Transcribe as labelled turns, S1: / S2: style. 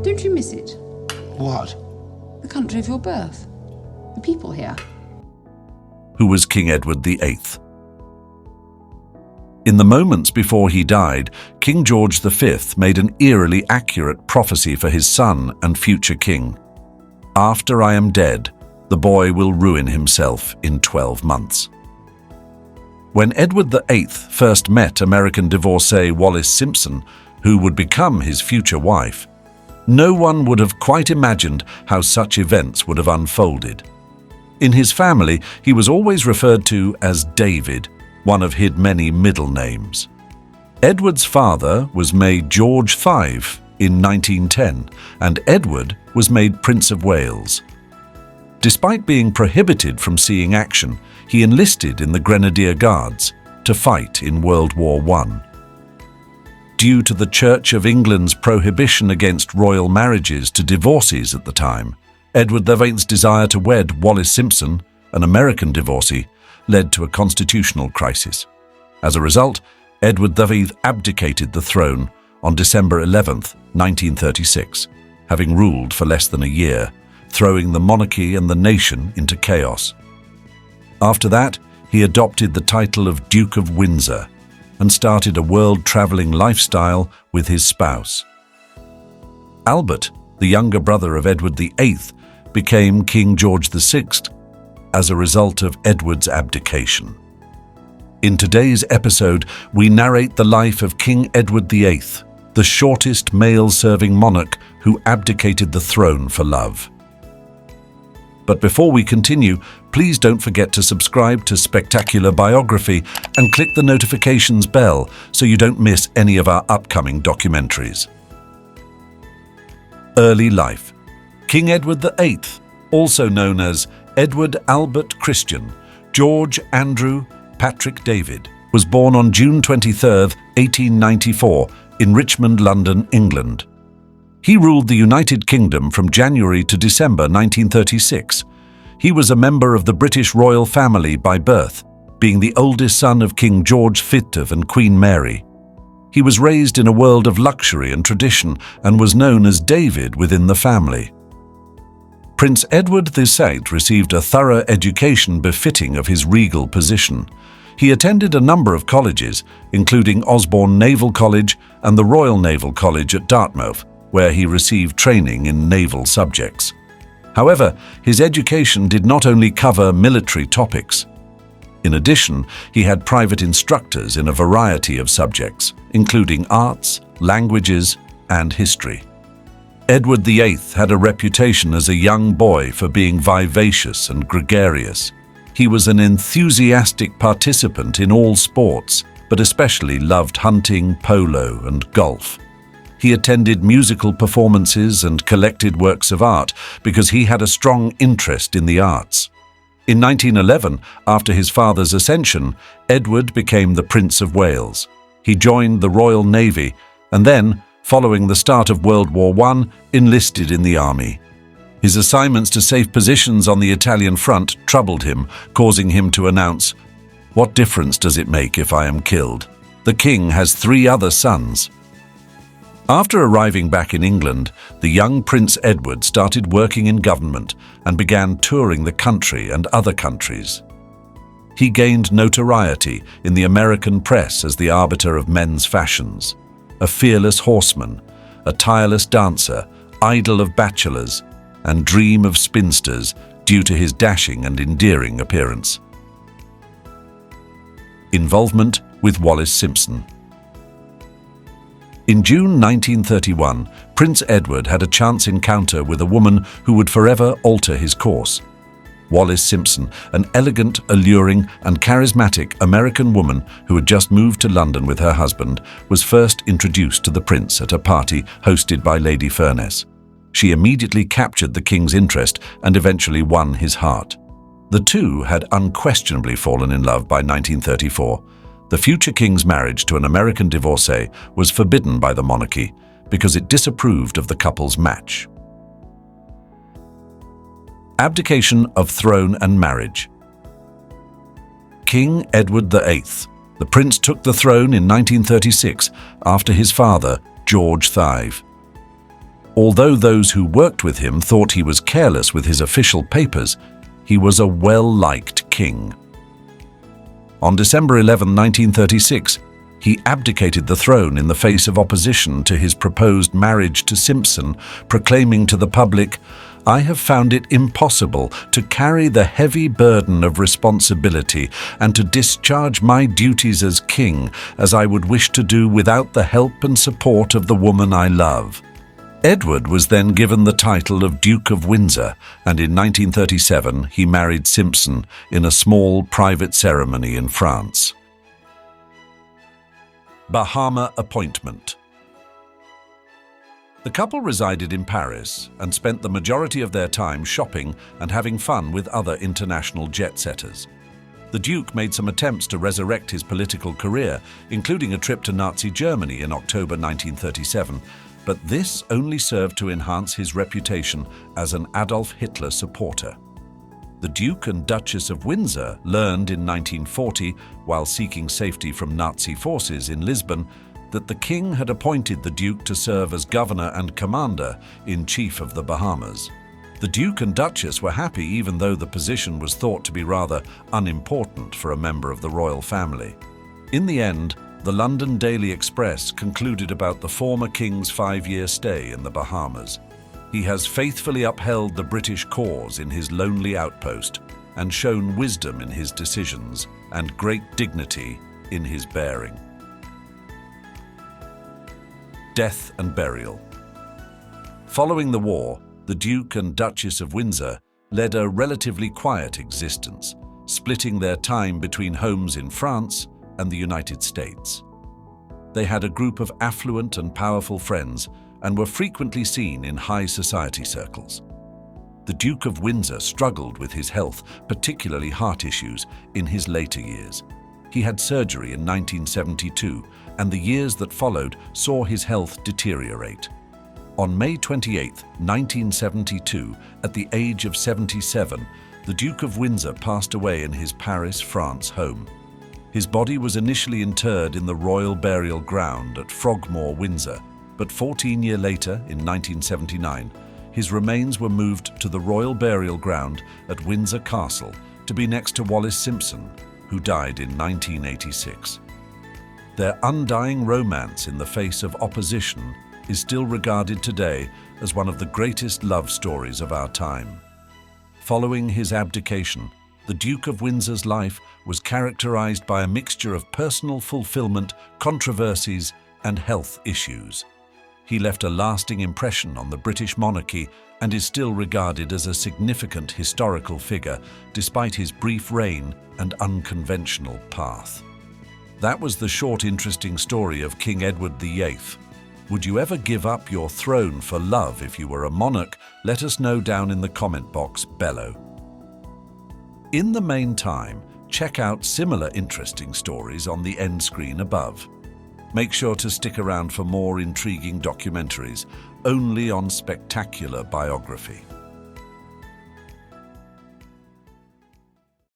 S1: Don't you miss it?
S2: What?
S1: The country of your birth. The people here.
S3: Who was King Edward VIII. In the moments before he died, King George V made an eerily accurate prophecy for his son and future king. "After I am dead, the boy will ruin himself in 12 months." When Edward VIII first met American divorcee Wallis Simpson, who would become his future wife, no one would have quite imagined how such events would have unfolded. In his family, he was always referred to as David, one of his many middle names. Edward's father was made George V in 1910, and Edward was made Prince of Wales. Despite being prohibited from seeing action, he enlisted in the Grenadier Guards to fight in World War I. Due to the Church of England's prohibition against royal marriages to divorcees at the time, Edward VIII's desire to wed Wallis Simpson, an American divorcee, led to a constitutional crisis. As a result, Edward VIII abdicated the throne on December 11, 1936, having ruled for less than a year, throwing the monarchy and the nation into chaos. After that, he adopted the title of Duke of Windsor and started a world-traveling lifestyle with his spouse. Albert, the younger brother of Edward VIII, became King George VI as a result of Edward's abdication. In today's episode, we narrate the life of King Edward VIII, the shortest male-serving monarch who abdicated the throne for love. But before we continue, please don't forget to subscribe to Spectacular Biography and click the notifications bell so you don't miss any of our upcoming documentaries. Early life. King Edward VIII, also known as Edward Albert Christian, George Andrew Patrick David, was born on June 23, 1894, in Richmond, London, England. He ruled the United Kingdom from January to December 1936. He was a member of the British royal family by birth, being the oldest son of King George V and Queen Mary. He was raised in a world of luxury and tradition and was known as David within the family. Prince Edward VIII received a thorough education befitting of his regal position. He attended a number of colleges, including Osborne Naval College and the Royal Naval College at Dartmouth, where he received training in naval subjects. However, his education did not only cover military topics. In addition, he had private instructors in a variety of subjects, including arts, languages, and history. Edward VIII had a reputation as a young boy for being vivacious and gregarious. He was an enthusiastic participant in all sports, but especially loved hunting, polo, and golf. He attended musical performances and collected works of art because he had a strong interest in the arts. In 1911, after his father's ascension, Edward became the Prince of Wales. He joined the Royal Navy and then, following the start of World War I, enlisted in the army. His assignments to safe positions on the Italian front troubled him, causing him to announce, "What difference does it make if I am killed? The king has 3 other sons." After arriving back in England, the young Prince Edward started working in government and began touring the country and other countries. He gained notoriety in the American press as the arbiter of men's fashions, a fearless horseman, a tireless dancer, idol of bachelors, and dream of spinsters due to his dashing and endearing appearance. Involvement with Wallis Simpson. In June 1931, Prince Edward had a chance encounter with a woman who would forever alter his course. Wallis Simpson, an elegant, alluring, and charismatic American woman who had just moved to London with her husband, was first introduced to the prince at a party hosted by Lady Furness. She immediately captured the king's interest and eventually won his heart. The two had unquestionably fallen in love by 1934. The future king's marriage to an American divorcee was forbidden by the monarchy because it disapproved of the couple's match. Abdication of throne and marriage. King Edward VIII. The prince took the throne in 1936 after his father, George V. Although those who worked with him thought he was careless with his official papers, he was a well-liked king. On December 11, 1936, he abdicated the throne in the face of opposition to his proposed marriage to Simpson, proclaiming to the public, "I have found it impossible to carry the heavy burden of responsibility and to discharge my duties as king as I would wish to do without the help and support of the woman I love." Edward was then given the title of Duke of Windsor, and in 1937 he married Simpson in a small private ceremony in France. Bahama appointment. The couple resided in Paris and spent the majority of their time shopping and having fun with other international jet-setters. The Duke made some attempts to resurrect his political career, including a trip to Nazi Germany in October 1937, but this only served to enhance his reputation as an Adolf Hitler supporter. The Duke and Duchess of Windsor learned in 1940, while seeking safety from Nazi forces in Lisbon, that the King had appointed the Duke to serve as Governor and Commander-in-Chief of the Bahamas. The Duke and Duchess were happy even though the position was thought to be rather unimportant for a member of the royal family. In the end, the London Daily Express concluded about the former King's 5-year stay in the Bahamas. He has faithfully upheld the British cause in his lonely outpost and shown wisdom in his decisions and great dignity in his bearing. Death and burial. Following the war, the Duke and Duchess of Windsor led a relatively quiet existence, splitting their time between homes in France and the United States. They had a group of affluent and powerful friends and were frequently seen in high society circles. The Duke of Windsor struggled with his health, particularly heart issues, in his later years. He had surgery in 1972, and the years that followed saw his health deteriorate. On May 28, 1972, at the age of 77, the Duke of Windsor passed away in his Paris, France home. His body was initially interred in the Royal Burial Ground at Frogmore, Windsor, but 14 years later, in 1979, his remains were moved to the Royal Burial Ground at Windsor Castle to be next to Wallis Simpson, who died in 1986. Their undying romance in the face of opposition is still regarded today as one of the greatest love stories of our time. Following his abdication, the Duke of Windsor's life was characterized by a mixture of personal fulfillment, controversies, and health issues. He left a lasting impression on the British monarchy and is still regarded as a significant historical figure despite his brief reign and unconventional path. That was the short, interesting story of King Edward VIII. Would you ever give up your throne for love if you were a monarch? Let us know down in the comment box below. In the meantime, check out similar interesting stories on the end screen above. Make sure to stick around for more intriguing documentaries, only on Spectacular Biography.